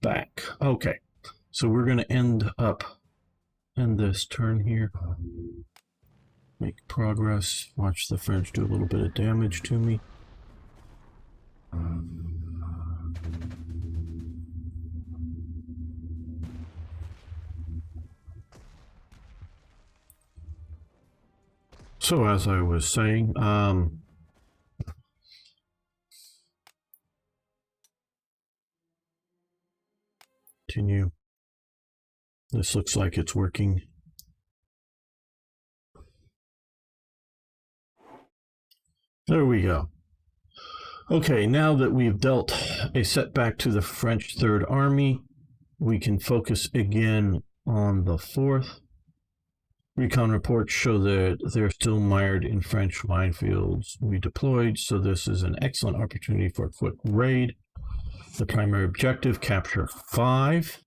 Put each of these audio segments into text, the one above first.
back. Okay, so we're going to end this turn here. Make progress. Watch the French do a little bit of damage to me. So as I was saying, continue. This looks like it's working. There we go. Okay, now that we've dealt a setback to the French Third Army, we can focus again on the Fourth. Recon reports show that they're still mired in French minefields we deployed, so this is an excellent opportunity for a quick raid. The primary objective, capture 5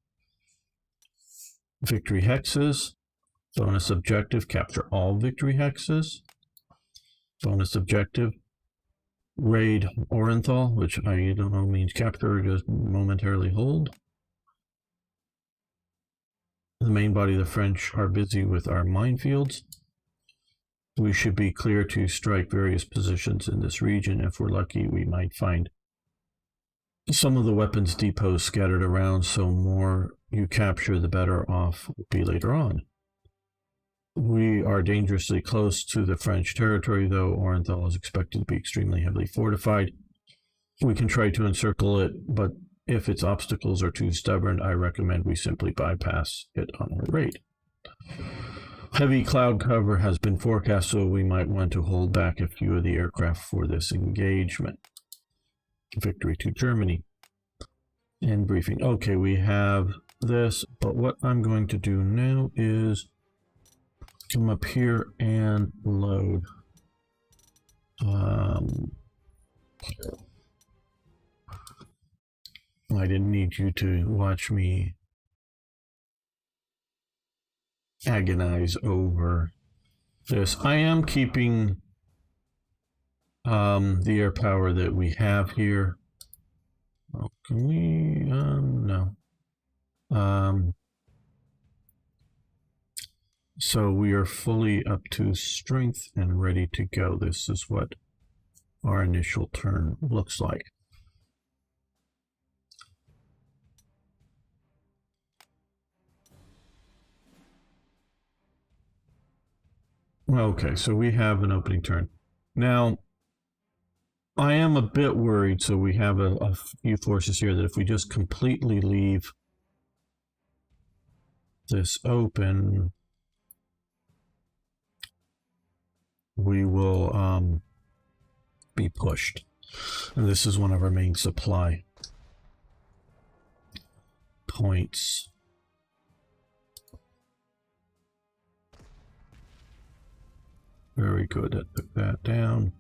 victory hexes. Bonus objective, capture all victory hexes. Bonus objective, raid Orenthal, which I don't know means capture or just momentarily hold. The main body of the French are busy with our minefields. We should be clear to strike various positions in this region. If we're lucky, we might find some of the weapons depots scattered around, so more you capture, the better off we'll be later on. We are dangerously close to the French territory, though Orenthal is expected to be extremely heavily fortified. We can try to encircle it, but if its obstacles are too stubborn, I recommend we simply bypass it on our raid. Heavy cloud cover has been forecast, so we might want to hold back a few of the aircraft for this engagement. Victory to Germany. End briefing. Okay, we have this, but what I'm going to do now is come up here and load. I didn't need you to watch me agonize over this. I am keeping the air power that we have here. Oh, can we? No. So we are fully up to strength and ready to go. This is what our initial turn looks like. Okay, so we have an opening turn. Now, I am a bit worried, so we have a few forces here that if we just completely leave this open, we will be pushed. And this is one of our main supply points. Very good. I took that down.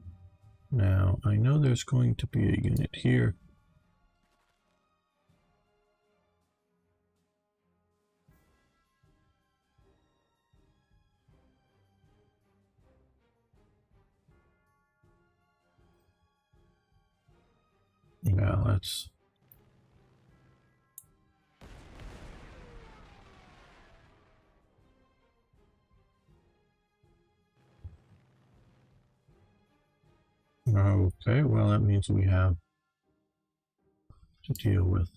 Now, I know there's going to be a unit here. Now, let's... Okay, well, that means we have to deal with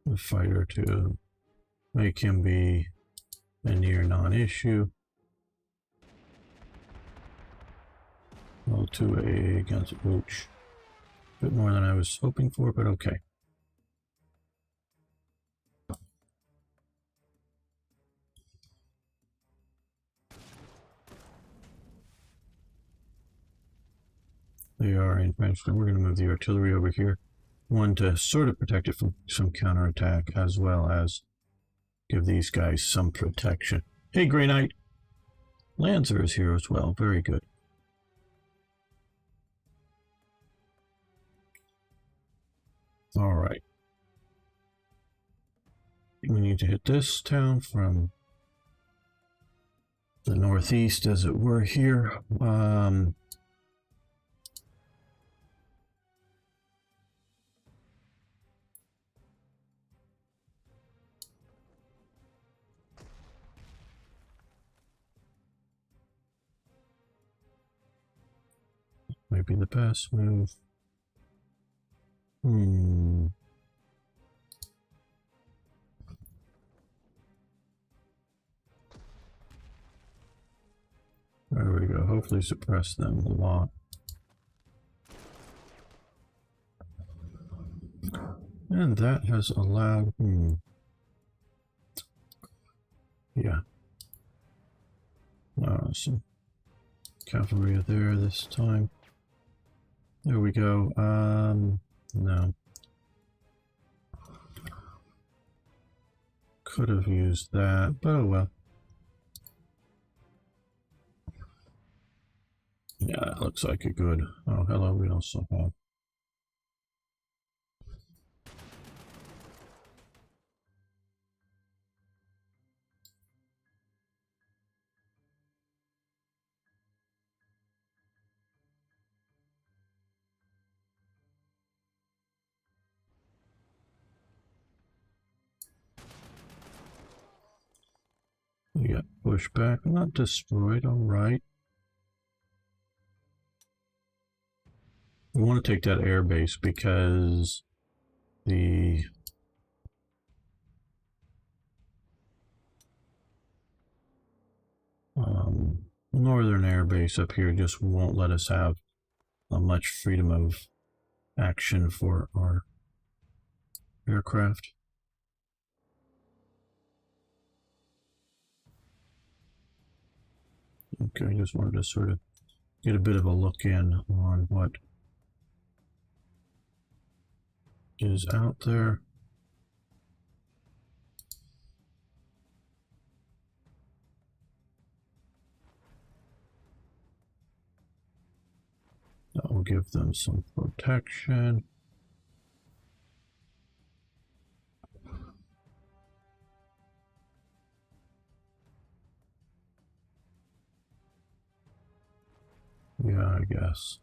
the fighter to make him be a near non-issue. Well, 2A against Ooch. A bit more than I was hoping for, but okay. They are in French. We're going to move the artillery over here. One to sort of protect it from some counterattack, as well as give these guys some protection. Hey, Grey Knight! Lancer is here as well. Very good. All right. We need to hit this town from the northeast, as it were, here. Might be the best move. There we go. Hopefully suppress them a lot. And that has allowed... Yeah. Some cavalry there this time. There we go. No. Could have used that, but oh well. Yeah, it looks like a good... Oh, hello, we also have... We got pushed back, not destroyed, alright. We want to take that air base because the northern air base up here just won't let us have much freedom of action for our aircraft. Okay, just wanted to sort of get a bit of a look in on what is out there. That will give them some protection. Yeah, I guess.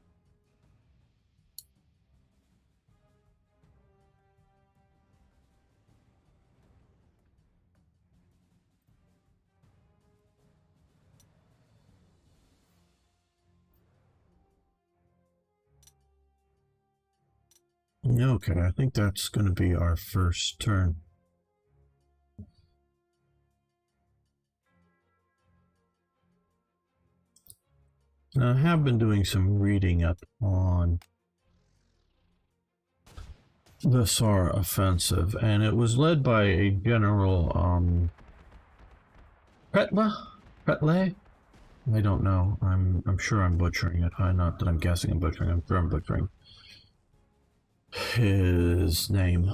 Okay, I think that's going to be our first turn. Now, I have been doing some reading up on the Saar offensive, and it was led by a General Pretle? I don't know. I'm sure I'm butchering it. Not that I'm guessing I'm butchering. I'm sure I'm butchering his name.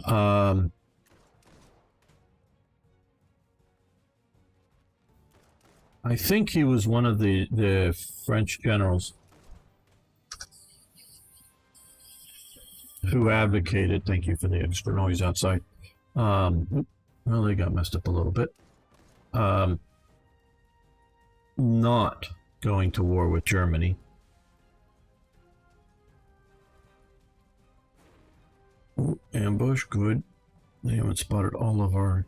I think he was one of the French generals who advocated, thank you for the extra noise outside. Well, they got messed up a little bit. Not going to war with Germany. Ooh, ambush, good. They haven't spotted all of our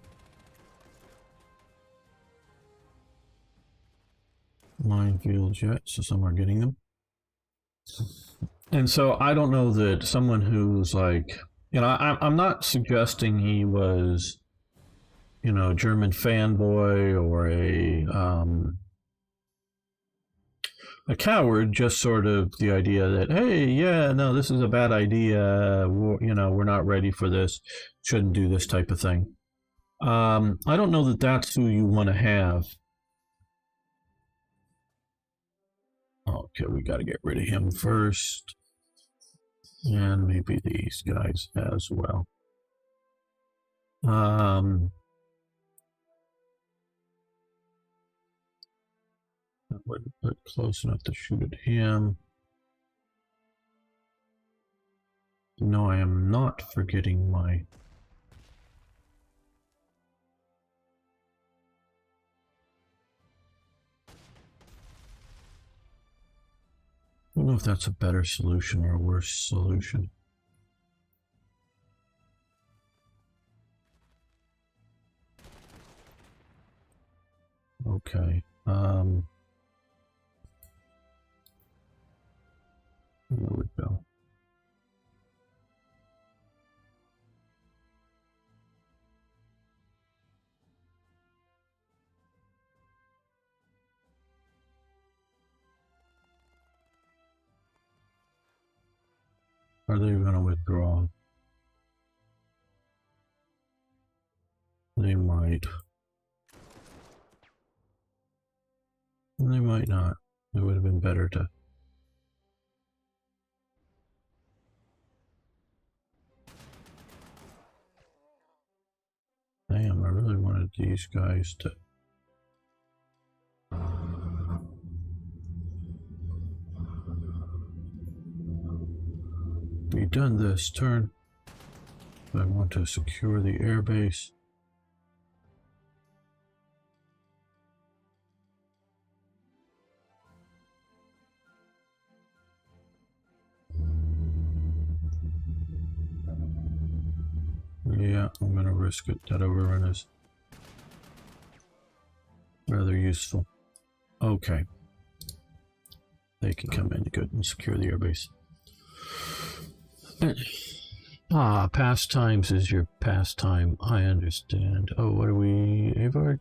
minefields yet, so some are getting them. And so I don't know that someone who's like, I'm not suggesting he was, German fanboy or a coward, just sort of the idea that, hey, yeah, no, this is a bad idea. We're not ready for this. Shouldn't do this type of thing. I don't know that that's who you want to have. Okay, we got to get rid of him first. And maybe these guys as well. I wouldn't put close enough to shoot at him. No, I am not forgetting my... know if that's a better solution or a worse solution. Okay. There we go. Are they going to withdraw? They might. They might not. It would have been better to. Damn, I really wanted these guys to. Be done this turn. I want to secure the airbase. Yeah, I'm gonna risk it. That overrun is rather useful. Okay. They can come in good and secure the airbase. Pastimes is your pastime. I understand. Oh, what are we, Avard?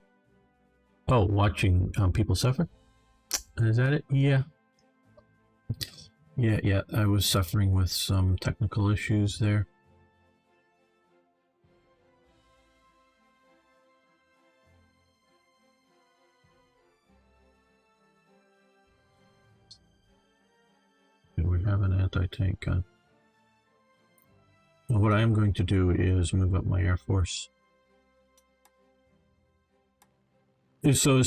Oh, watching people suffer? Is that it? Yeah. Yeah, I was suffering with some technical issues there. We have an anti-tank gun. Well, what I am going to do is move up my air force. So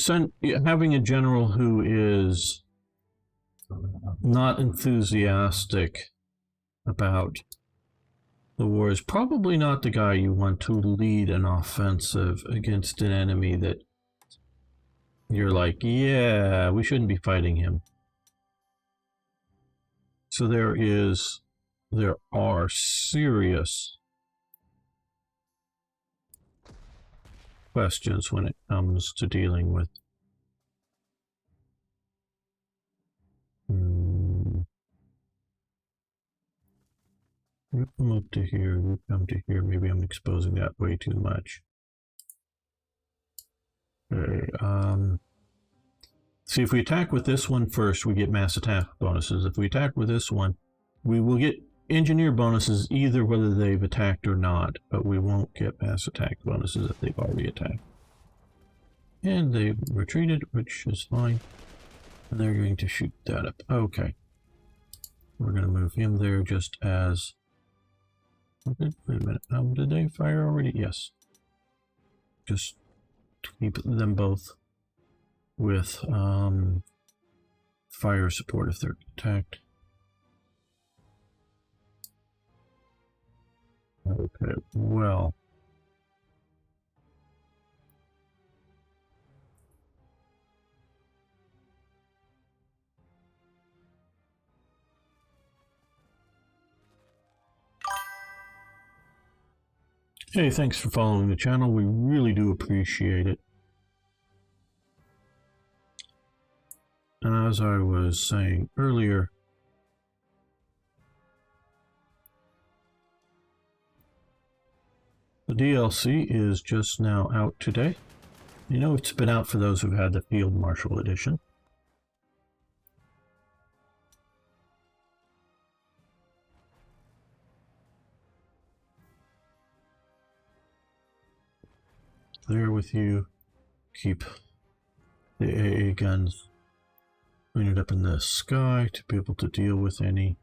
having a general who is not enthusiastic about the war is probably not the guy you want to lead an offensive against an enemy that you're like, yeah, we shouldn't be fighting him. So there are serious questions when it comes to dealing with Rip them up to here, rip them to here. Maybe I'm exposing that way too much. Okay, see, if we attack with this one first, we get mass attack bonuses. If we attack with this one, we will get engineer bonuses either whether they've attacked or not, but we won't get mass attack bonuses if they've already attacked. And they've retreated, which is fine. And they're going to shoot that up. Okay. We're going to move him there just as... Okay, wait a minute. Did they fire already? Yes. Just to keep them both with fire support if they're attacked. Okay, well. Hey, thanks for following the channel. We really do appreciate it. And as I was saying earlier, the DLC is just now out today. You know, it's been out for those who've had the Field Marshal Edition. There with you. Keep the AA guns pointed up in the sky to be able to deal with any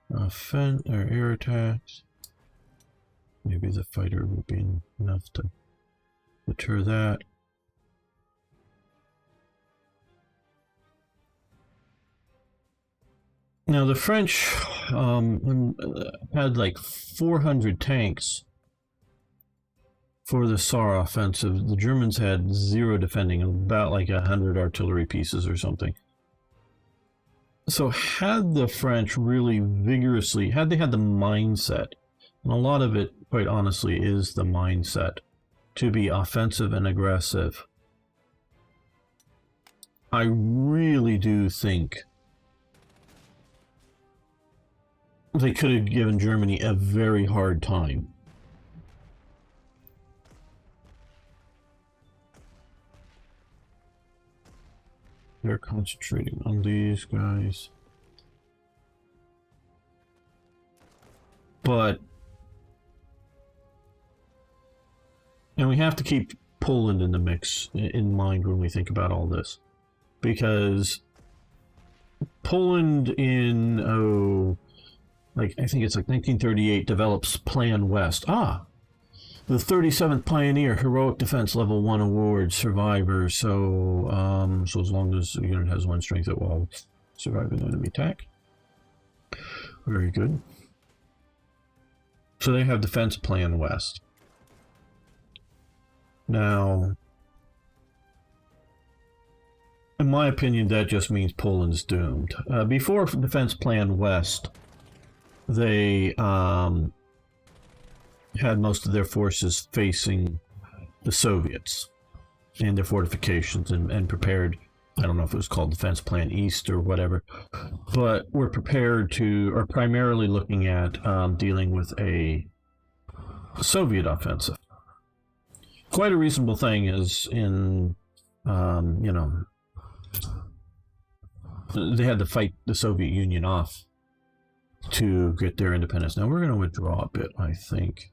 air attacks. Maybe the fighter will be enough to deter that. Now the French had like 400 tanks for the Saar offensive. The Germans had 0 defending and about like 100 artillery pieces or something. So had the French really vigorously, had they had the mindset, and a lot of it, quite honestly, is the mindset to be offensive and aggressive, I really do think they could have given Germany a very hard time. They're concentrating on these guys. But, and we have to keep Poland in the mix in mind when we think about all this. Because Poland in, I think it's like 1938, develops Plan West. The 37th Pioneer Heroic Defense Level 1 Award survivor. So as long as the unit has 1 strength, it will survive an enemy attack. Very good. So they have Defense Plan West. Now, in my opinion, that just means Poland's doomed. Before Defense Plan West, they had most of their forces facing the Soviets and their fortifications and prepared. I don't know if it was called Defense Plan East or whatever, but were prepared to, or primarily looking at dealing with a Soviet offensive. Quite a reasonable thing is in, they had to fight the Soviet Union off to get their independence. Now we're going to withdraw a bit, I think.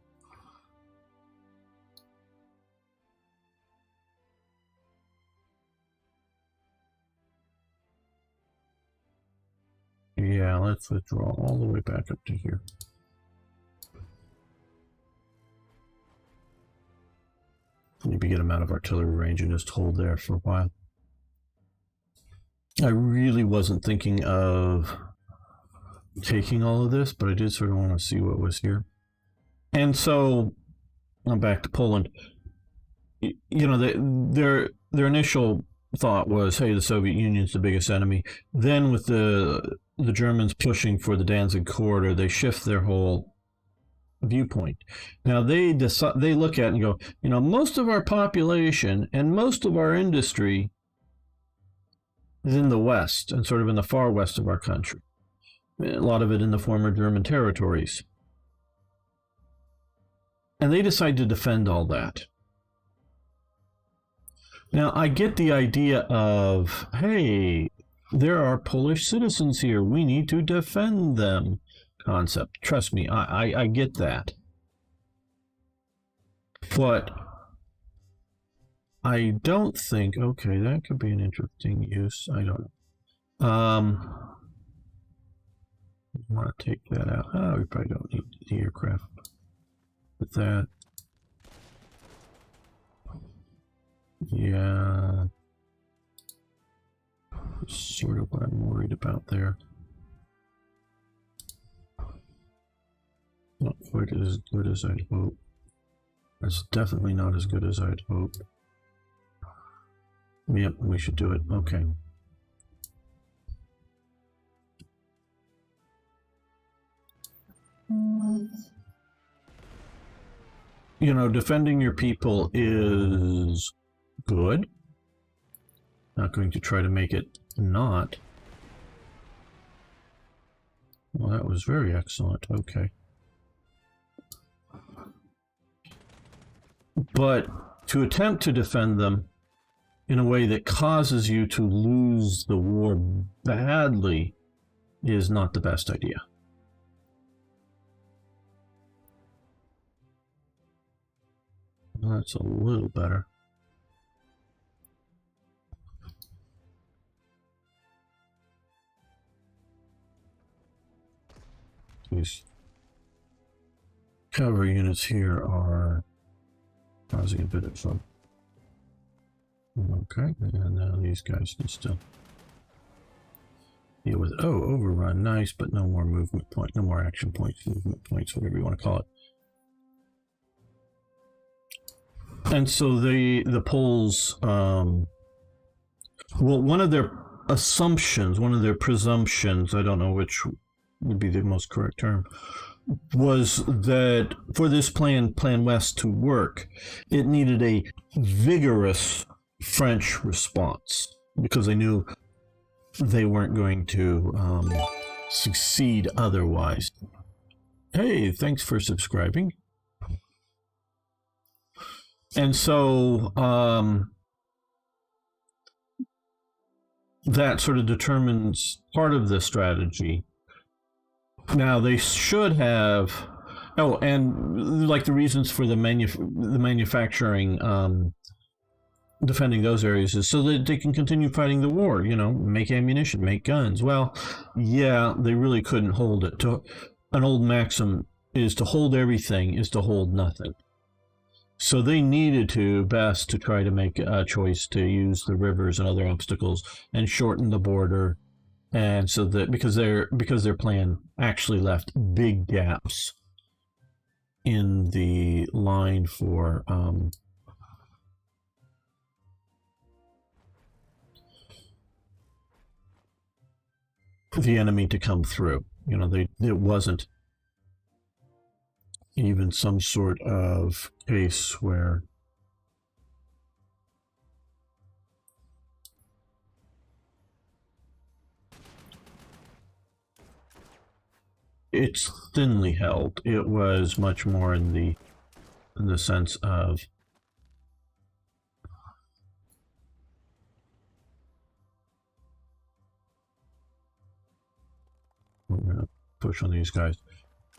Yeah, let's withdraw all the way back up to here. Maybe get them out of artillery range and just hold there for a while. I really wasn't thinking of taking all of this, but I did sort of want to see what was here. And so, I'm back to Poland. Their initial thought was, hey, the Soviet Union's the biggest enemy. Then with the Germans pushing for the Danzig corridor, they shift their whole viewpoint. Now they look at it and go, most of our population and most of our industry is in the west and sort of in the far west of our country. A lot of it in the former German territories. And they decide to defend all that. Now, I get the idea of, hey, there are Polish citizens here. We need to defend them concept. Trust me, I get that. But I don't think, okay, that could be an interesting use. I don't know. I want to take that out. We probably don't need the aircraft with that. Yeah. Sort of what I'm worried about there. Not quite as good as I'd hope. That's definitely not as good as I'd hope. Yep, we should do it. Okay. Defending your people is good. Not going to try to make it not. Well, that was very excellent. Okay. But to attempt to defend them in a way that causes you to lose the war badly is not the best idea. Well, that's a little better. These cavalry units here are causing a bit of fun. Okay, and now these guys can still deal with it. Oh, overrun, nice, but no more movement point, no more action points, movement points, whatever you want to call it. And so the Poles, well, one of their assumptions, one of their presumptions, I don't know which would be the most correct term, was that for this Plan West to work, it needed a vigorous French response because they knew they weren't going to succeed otherwise. Hey, thanks for subscribing. And so that sort of determines part of the strategy. Now, they should have... Oh, and like the reasons for the manufacturing, defending those areas is so that they can continue fighting the war, make ammunition, make guns. Well, yeah, they really couldn't hold it. An old maxim is to hold everything is to hold nothing. So they needed to best to try to make a choice to use the rivers and other obstacles and shorten the border, and so that because their plan actually left big gaps in the line for the enemy to come through. It wasn't even some sort of case where it's thinly held. It was much more in the sense of we're going to push on these guys,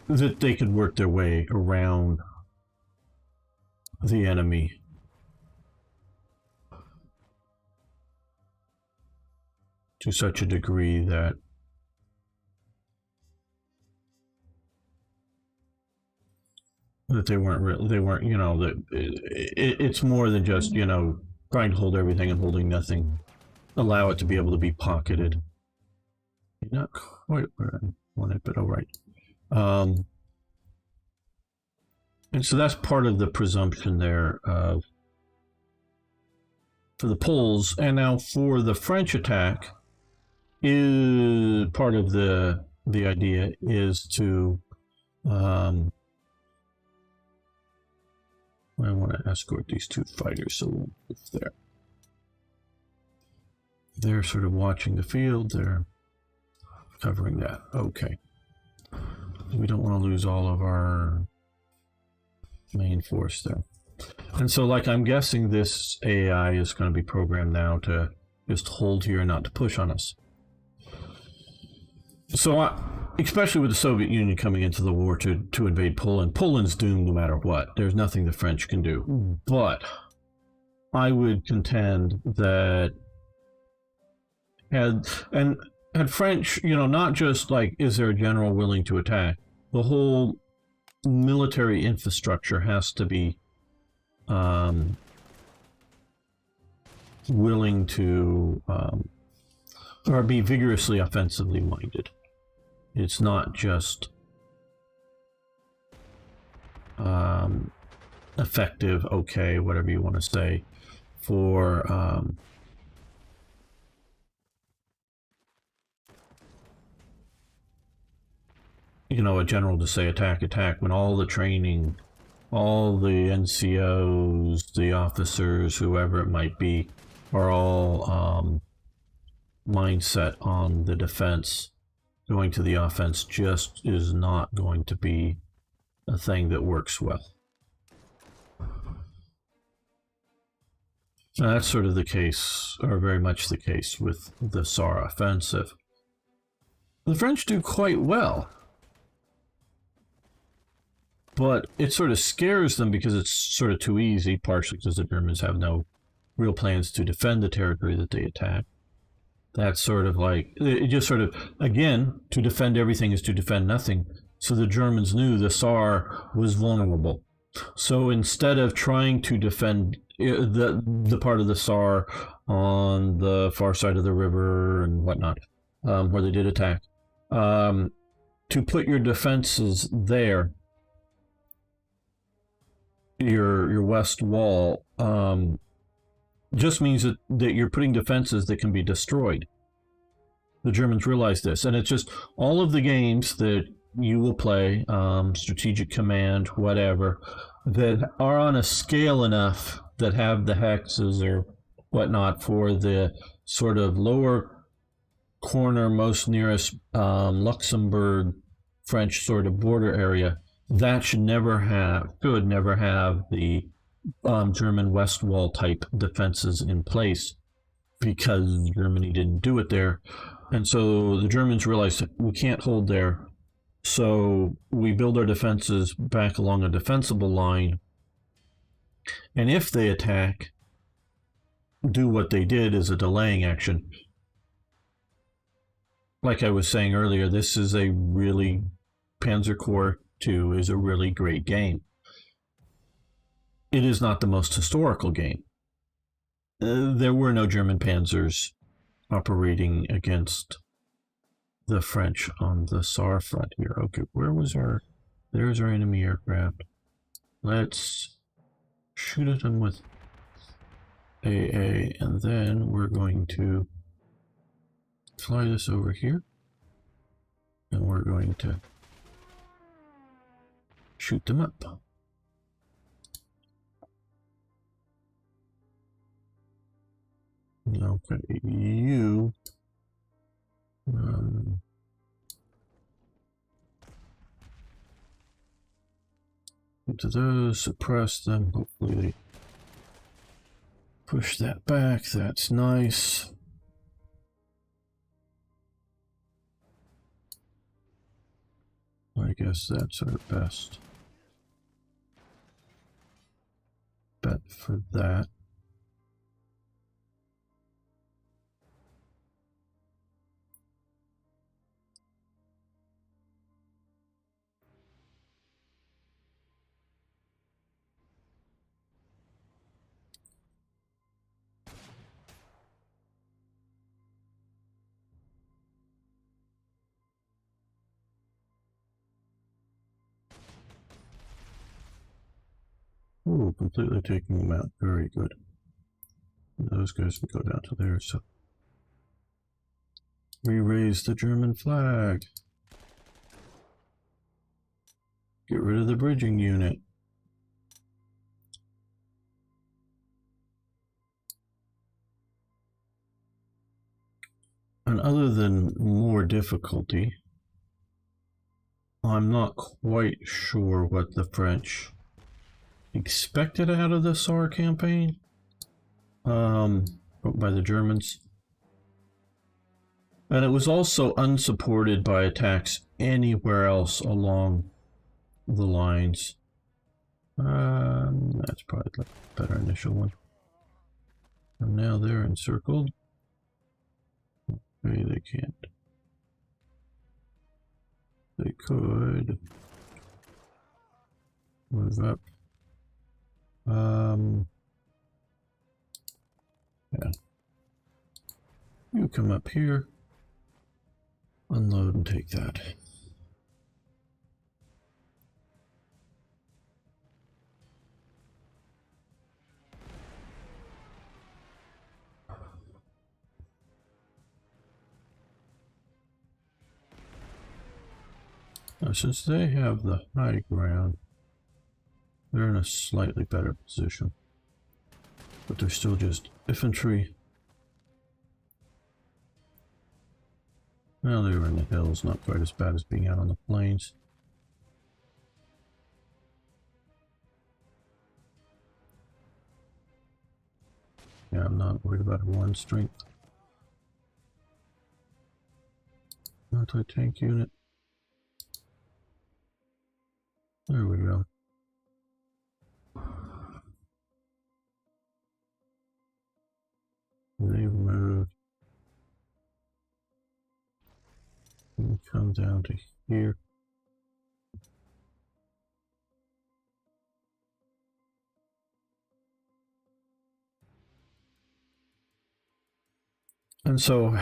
that they could work their way around the enemy to such a degree that they weren't, that it's more than just, trying to hold everything and holding nothing. Allow it to be able to be pocketed. Not quite where I want it, but all right. And so that's part of the presumption there for the Poles. And now for the French attack, is part of the idea is to I want to escort these two fighters, so if they're sort of watching the field, they're covering that. Okay. We don't want to lose all of our main force there. And so, like, I'm guessing this AI is going to be programmed now to just hold here and not to push on us. So, especially with the Soviet Union coming into the war to invade Poland, Poland's doomed no matter what. There's nothing the French can do. But I would contend that had French, not just like, is there a general willing to attack? The whole military infrastructure has to be willing to or be vigorously offensively minded. It's not just effective, okay, whatever you want to say, for a general to say attack, when all the training, all the NCOs, the officers, whoever it might be, are all mindset on the defense. Going to the offense just is not going to be a thing that works well. Now, that's sort of the case, or very much the case, with the Saar offensive. The French do quite well, but it sort of scares them because it's sort of too easy, partially because the Germans have no real plans to defend the territory that they attack. That's sort of like, it just sort of, again, to defend everything is to defend nothing. So the Germans knew the Saar was vulnerable. So instead of trying to defend the part of the Saar on the far side of the river and whatnot, where they did attack, to put your defenses there, your west wall, just means that you're putting defenses that can be destroyed. the Germans realized this, and it's just all of the games that you will play, Strategic Command, whatever, that are on a scale enough that have the hexes or whatnot for the sort of lower corner, most nearest Luxembourg French sort of border area. That should never have the German West Wall type defenses in place, because Germany didn't do it there. And so the Germans realized that we can't hold there. So we build our defenses back along a defensible line. And if they attack, do what they did as a delaying action. Like I was saying earlier, this is a really, Panzer Corps 2 is a really great game. It is not the most historical game. There were no German panzers operating against the French on the Saar front here. Okay, where was there's our enemy aircraft. Let's shoot at them with AA, and then we're going to fly this over here, and we're going to shoot them up. Okay, you into those, suppress them, hopefully they push that back. That's nice. I guess that's our best bet for that. Ooh, completely taking them out. Very good. And those guys can go down to there, so we raise the German flag. Get rid of the bridging unit. And other than more difficulty, I'm not quite sure what the French expected out of the Saar campaign by the Germans. And it was also unsupported by attacks anywhere else along the lines. That's probably the better initial one. And now they're encircled. Maybe they can't. They could move up. Yeah. You come up here, unload and take that. Now, since they have the high ground, they're in a slightly better position, but they're still just infantry. Well, they were in the hills, not quite as bad as being out on the plains. Yeah, I'm not worried about one strength. Anti-tank unit. There we go. They've moved. And come down to here. And so,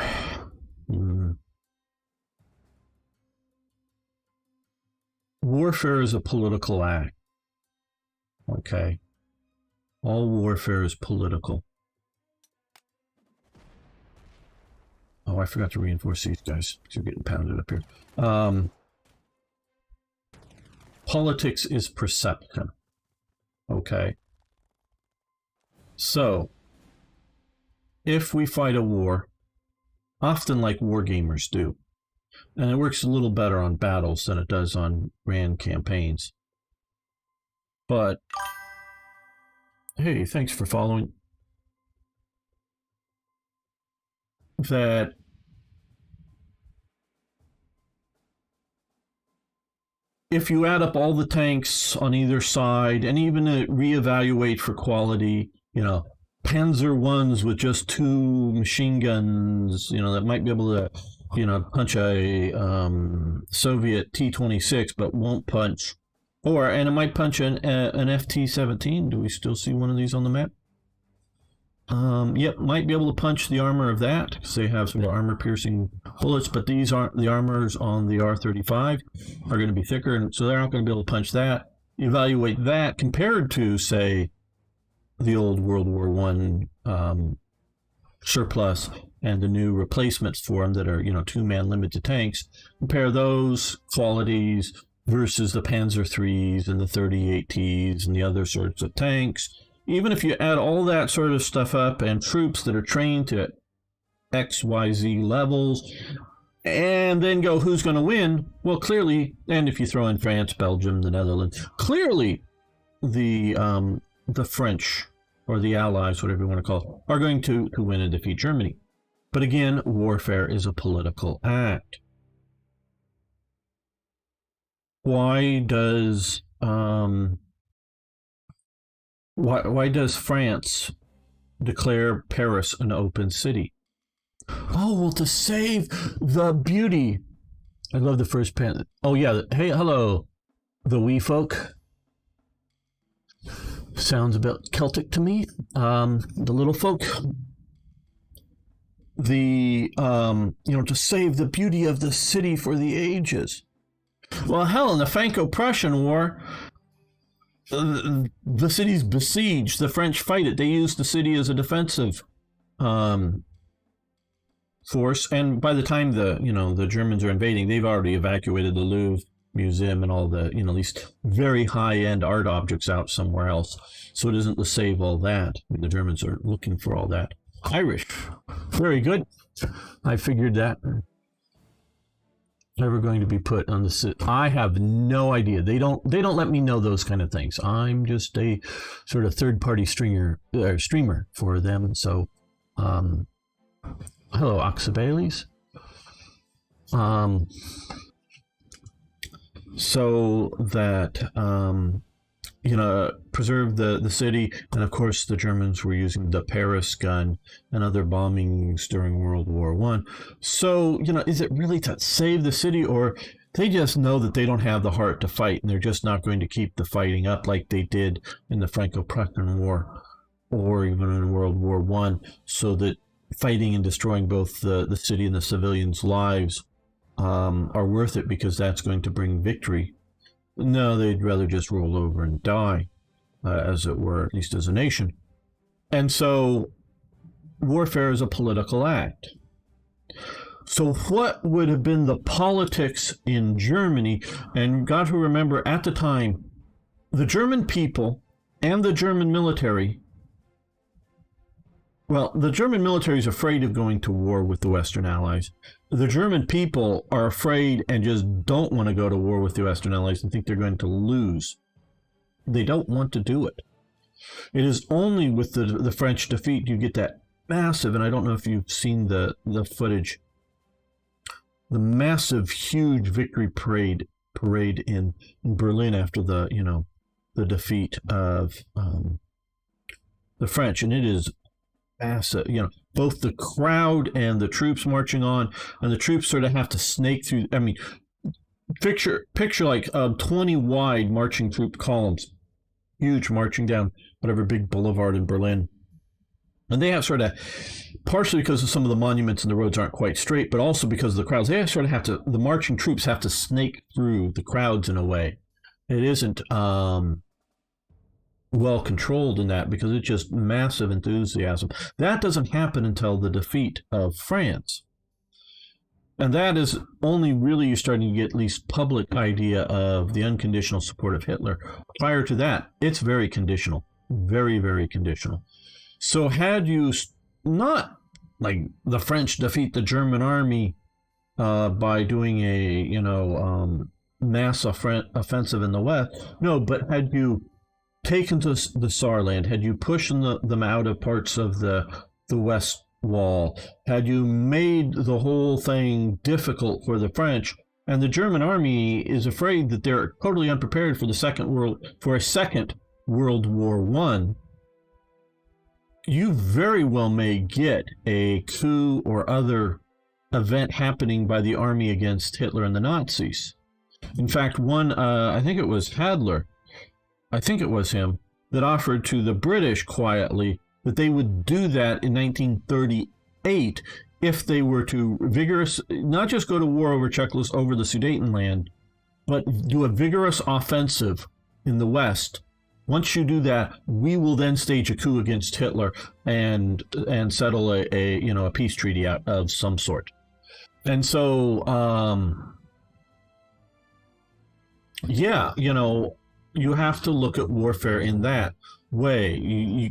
warfare is a political act. Okay. All warfare is political. Oh, I forgot to reinforce these guys. You're getting pounded up here. Politics is perception. Okay. So, if we fight a war, often like war gamers do, and it works a little better on battles than it does on grand campaigns. But, hey, thanks for following. That if you add up all the tanks on either side and even reevaluate for quality, Panzer ones with just 2 machine guns, that might be able to, punch a Soviet T-26, but won't punch, and it might punch an FT-17. Do we still see one of these on the map? Yep, might be able to punch the armor of that because they have some armor-piercing bullets, but these aren't the armors on the R-35 are going to be thicker, and so they're not going to be able to punch that. Evaluate that compared to, say, the old World War I surplus and the new replacements for them that are, 2-man limited tanks. Compare those qualities versus the Panzer IIIs and the 38Ts and the other sorts of tanks. Even if you add all that sort of stuff up and troops that are trained to XYZ levels, and then go, who's going to win? Well, clearly, and if you throw in France, Belgium, the Netherlands, clearly the French, or the Allies, whatever you want to call it, are going to win and defeat Germany. But again, warfare is a political act. Why does France declare Paris an open city? Oh, well, to save the beauty. I love the first pen. Oh, yeah. Hey, hello, the wee folk. Sounds a bit Celtic to me. The little folk. To save the beauty of the city for the ages. Well, hell, in the Franco-Prussian War, the city's besieged. The French fight it. They use the city as a defensive force, and by the time the Germans are invading, they've already evacuated the Louvre Museum and all the these very high-end art objects out somewhere else. So it isn't to save all that. The Germans are looking for all that. Irish, very good. I figured that. Never going to be put on the. I have no idea. They don't let me know those kind of things. I'm just a sort of third-party streamer for them. So, hello, Oxabales. So that preserve the city, and of course the Germans were using the Paris gun and other bombings during World War I. So is it really to save the city, or they just know that they don't have the heart to fight and they're just not going to keep the fighting up like they did in the Franco-Prussian War or even in World War I, so that fighting and destroying both the city and the civilians' lives are worth it because that's going to bring victory? No, they'd rather just roll over and die, as it were, at least as a nation. And so warfare is a political act. So what would have been the politics in Germany? And got to remember, at the time, the German people and the German military, well, the German military is afraid of going to war with the Western Allies. The German people are afraid and just don't want to go to war with the Western Allies and think they're going to lose. They don't want to do it. It is only with the French defeat you get that massive, and I don't know if you've seen the footage, the massive, huge victory parade in Berlin after the defeat of the French, and it is massive. Both the crowd and the troops marching on, and the troops sort of have to snake through. I mean, picture like 20 wide marching troop columns, huge, marching down whatever big boulevard in Berlin. And they have sort of, partially because of some of the monuments and the roads aren't quite straight, but also because of the crowds, they sort of have to, the marching troops have to snake through the crowds in a way. It isn't well controlled in that because it's just massive enthusiasm. That doesn't happen until the defeat of France. And that is only really you're starting to get at least public idea of the unconditional support of Hitler. Prior to that, it's very conditional, very, very conditional. So had you not like the French defeat the German army by doing a mass offensive in the West, no, but had you taken to the Saarland, had you pushed them out of parts of the West Wall, had you made the whole thing difficult for the French, and the German army is afraid that they're totally unprepared for a second World War One, you very well may get a coup or other event happening by the army against Hitler and the Nazis. In fact, I think it was Hadler, I think it was him, that offered to the British quietly that they would do that in 1938 if they were to not just go to war over over the Sudetenland, but do a vigorous offensive in the West. Once you do that, we will then stage a coup against Hitler and settle a peace treaty out of some sort. And so, you have to look at warfare in that way.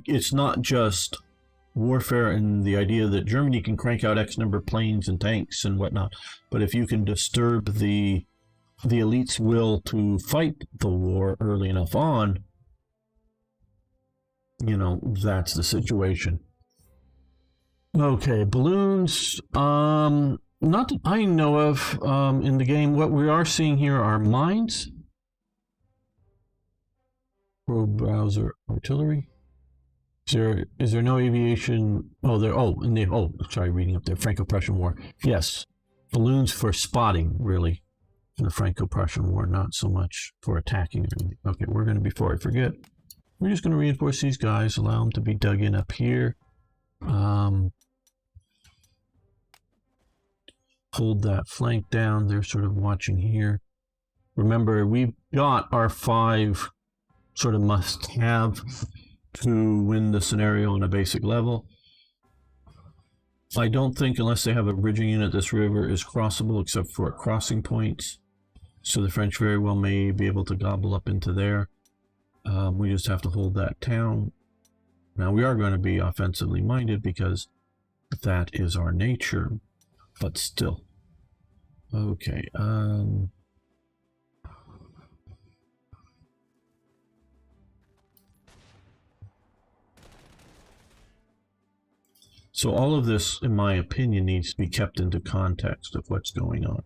It's not just warfare in the idea that Germany can crank out X number of planes and tanks and whatnot, but if you can disturb the elite's will to fight the war early enough on, that's the situation. Okay, balloons. Not that I know of in the game. What we are seeing here are mines. Probe browser artillery. Is there no aviation? Sorry, reading up there. Franco-Prussian War. Yes, balloons for spotting, really, in the Franco-Prussian War, not so much for attacking or anything. Okay, we're going to, before I forget, we're just going to reinforce these guys, allow them to be dug in up here. Hold that flank down. They're sort of watching here. Remember, we've got our 5 sort of must-have to win the scenario on a basic level. I don't think, unless they have a bridging unit, this river is crossable except for at crossing points. So the French very well may be able to gobble up into there. We just have to hold that town. Now, we are going to be offensively minded because that is our nature, but still. Okay, so all of this, in my opinion, needs to be kept into context of what's going on.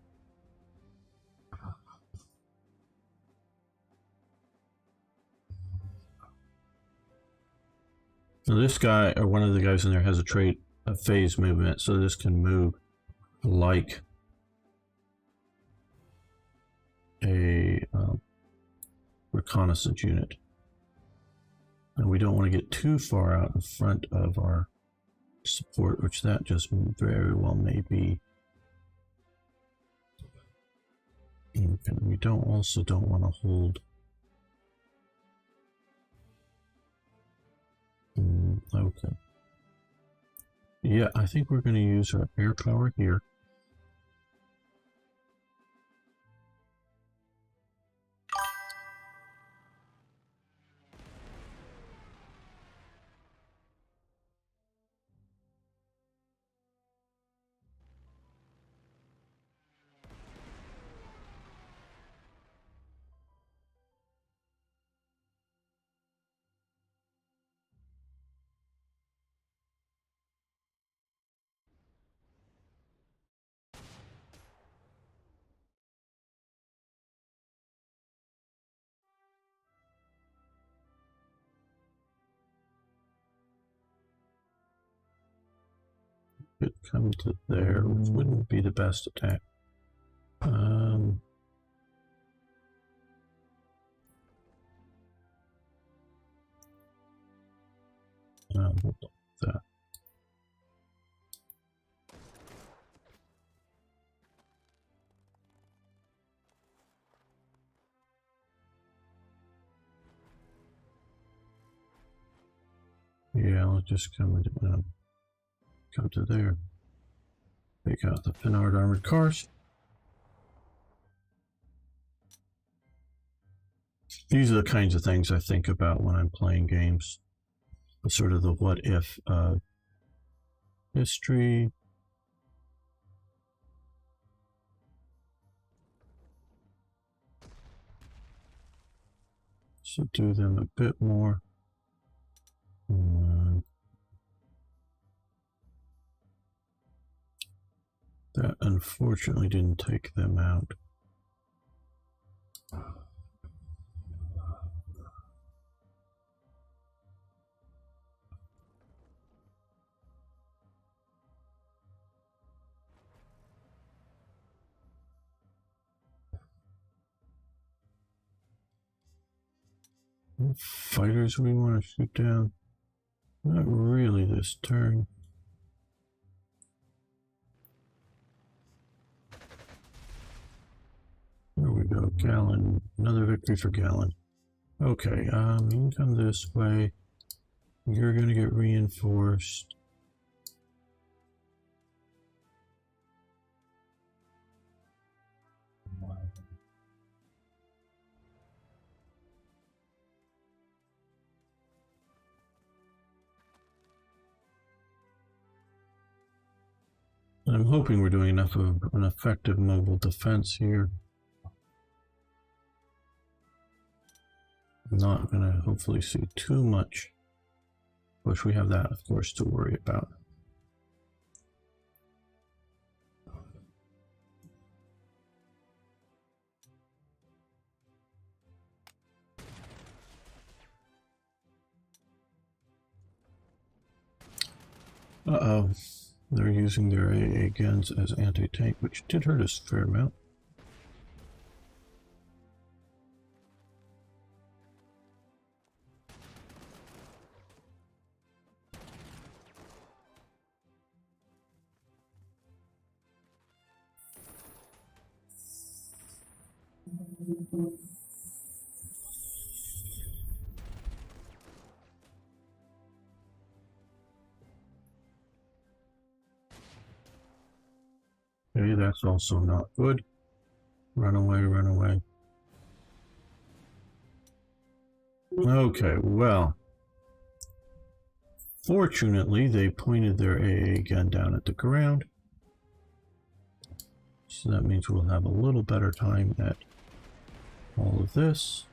Now this guy, or one of the guys in there, has a phase movement, so this can move like a reconnaissance unit. And we don't want to get too far out in front of our support, which that just very well may be. And we also don't want to hold. Okay. Yeah, I think we're going to use our air power here. Could come to there, which wouldn't be the best attack. Hold on that. Yeah, I'll just come to there. take out the Pinard armored cars. These are the kinds of things I think about when I'm playing games. Sort of the what if history. So do them a bit more. That unfortunately didn't take them out. What fighters we want to shoot down? Not really this turn. There we go, Gallon. Another victory for Gallon. Okay, you can come this way. You're gonna get reinforced. And I'm hoping we're doing enough of an effective mobile defense here. I'm not going to hopefully see too much. Which we have that, of course, to worry about. Uh-oh. They're using their AA guns as anti-tank, which did hurt us a fair amount. Okay, that's also not good. Run away, run away. Okay, well. Fortunately, they pointed their AA gun down at the ground. So that means we'll have a little better time at all of this.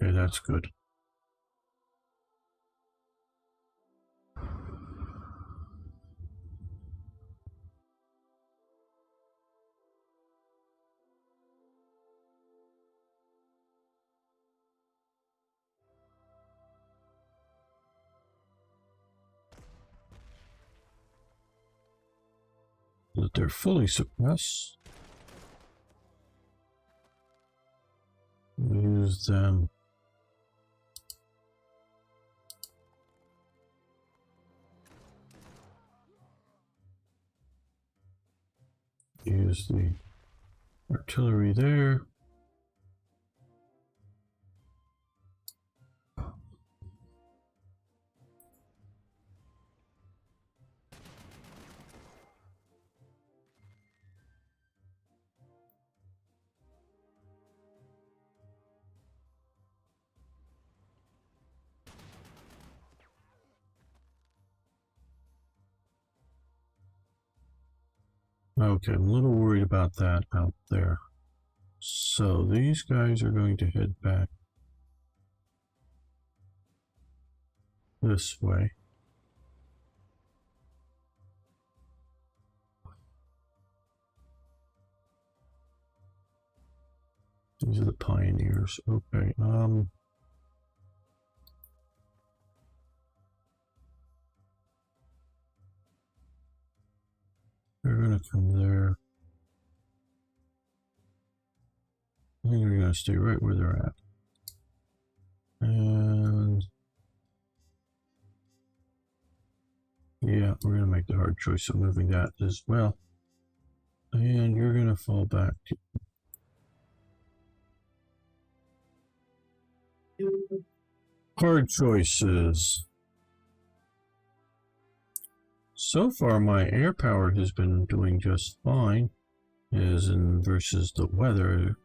Okay, that's good. That they're fully suppressed. Use them. Use the artillery there. Okay, I'm a little worried about that out there. So these guys are going to head back this way. These are the pioneers. Okay, they're gonna come there. I think they're gonna stay right where they're at. And Yeah, we're going to make the hard choice of moving that as well. And you're going to fall back to hard choices. So far, my air power has been doing just fine, as in versus the weather.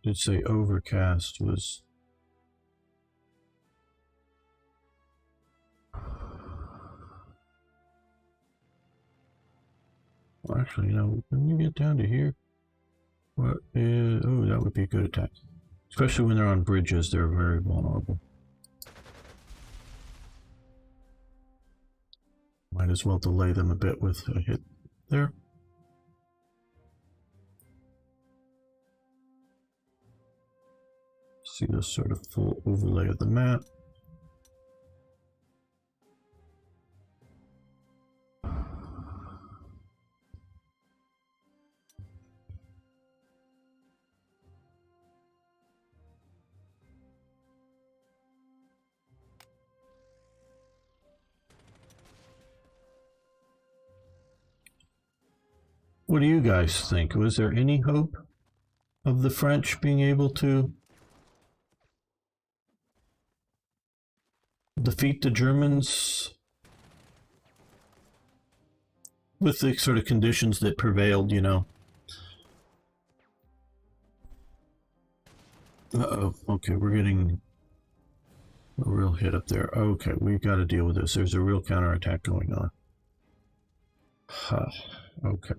Did say overcast was. Well, actually, no. When we get down to here, what is? Oh, that would be a good attack, especially when they're on bridges. They're very vulnerable. Might as well delay them a bit with a hit there. See this sort of full overlay of the map. What do you guys think? Was there any hope of the French being able to defeat the Germans with the sort of conditions that prevailed, you know? Uh-oh, okay, we're getting a real hit up there. Okay, we've got to deal with this. There's a real counterattack going on. Okay.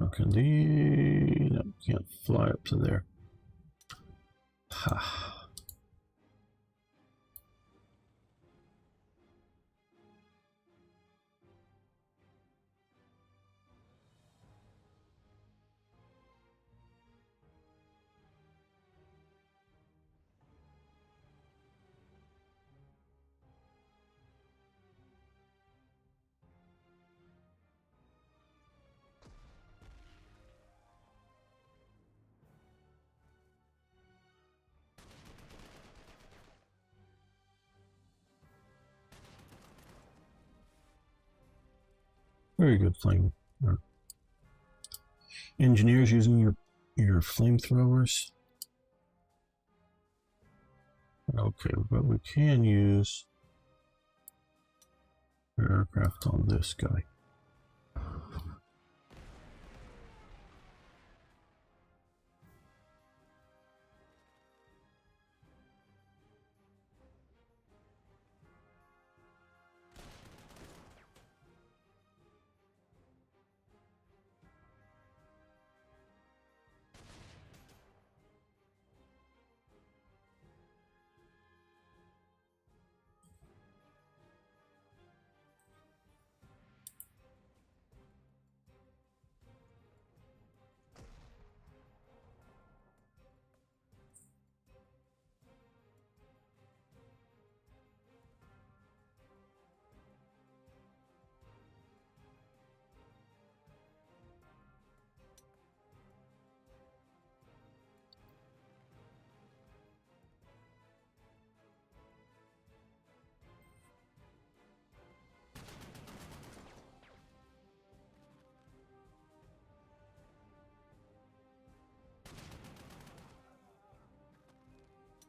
Okay, no, can't fly up to there. Ha. Very good flame. Engineers using your flamethrowers. Okay, but we can use aircraft on this guy.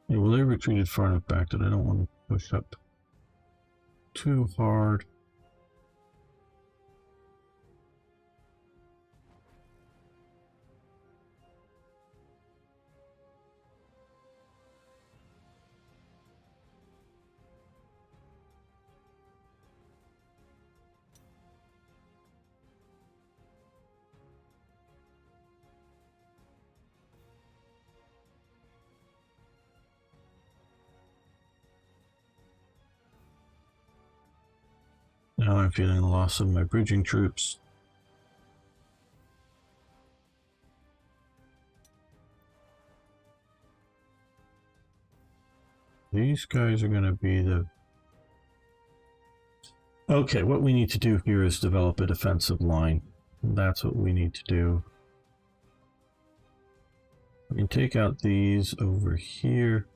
Yeah, well, they retreated far enough back that I don't want to push up too hard. Now I'm feeling the loss of my bridging troops. These guys are going to be the... Okay, what we need to do here is develop a defensive line. That's what we need to do. We can take out these over here.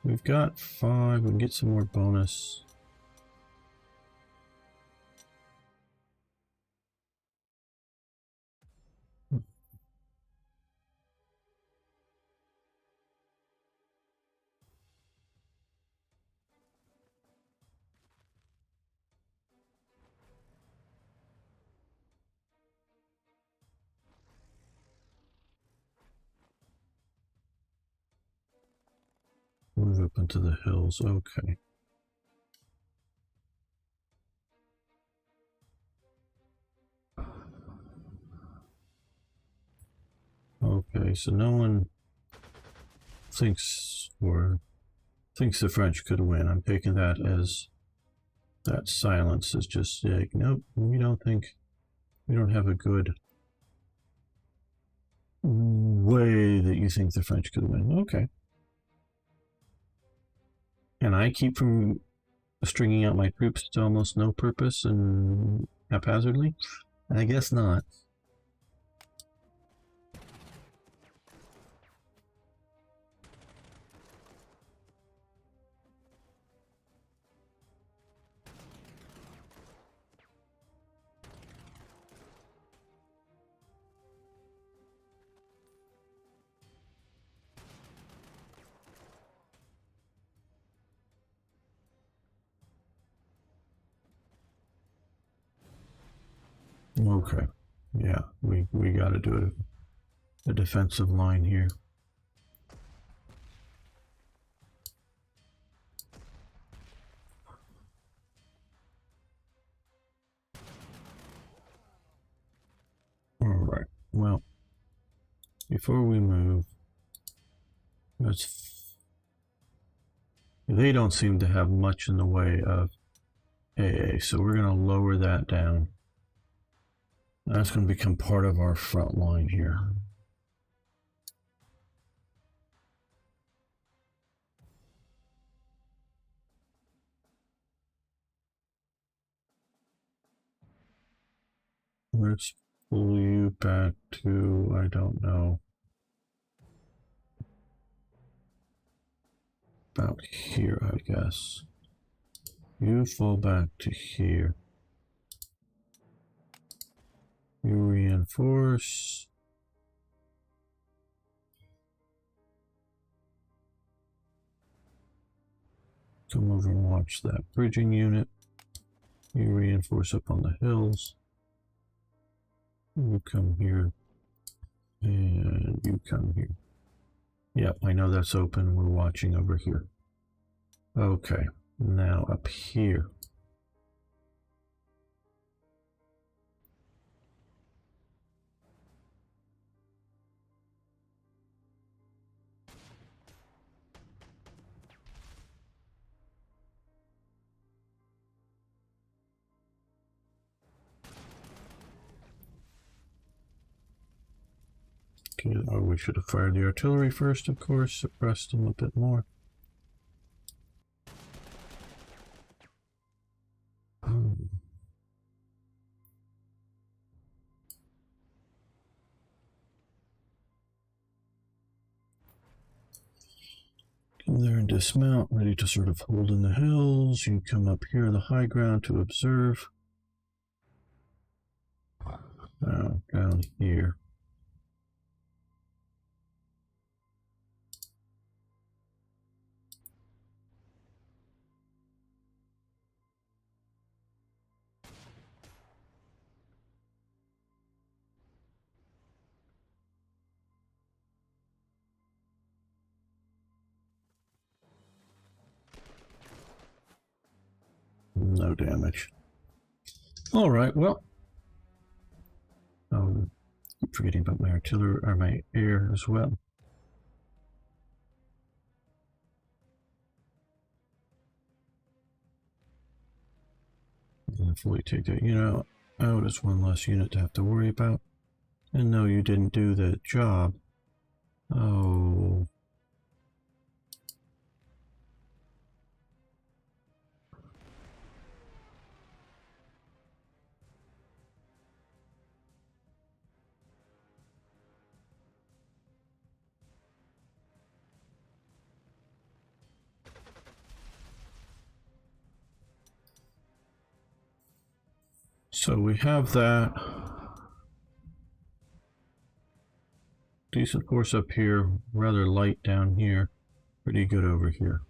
We've got 5. We can get some more bonus. Move up into the hills. Okay. Okay, so no one thinks the French could win. I'm taking that as that silence is just like, nope, we don't have a good way that you think the French could win. Okay. And I keep from stringing out my troops to almost no purpose and haphazardly? I guess not. Okay. Yeah, we got to do a defensive line here. All right. Well, before we move, they don't seem to have much in the way of AA, so we're going to lower that down. That's going to become part of our front line here. Let's pull you back to, I don't know, about here, I guess. You fall back to here. You reinforce. Come over and watch that bridging unit. You reinforce up on the hills. You come here. And you come here. Yep, I know that's open. We're watching over here. Okay, now up here. Okay, oh, we should have fired the artillery first, of course, suppressed them a bit more. Come there and dismount, ready to sort of hold in the hills. You come up here on the high ground to observe. Now, down here. No damage. All right, well. Keep forgetting about my artillery, or my air as well. And fully take that unit out as one less unit to have to worry about. And no, you didn't do the job. Oh. So we have that. Decent force up here, rather light down here. Pretty good over here.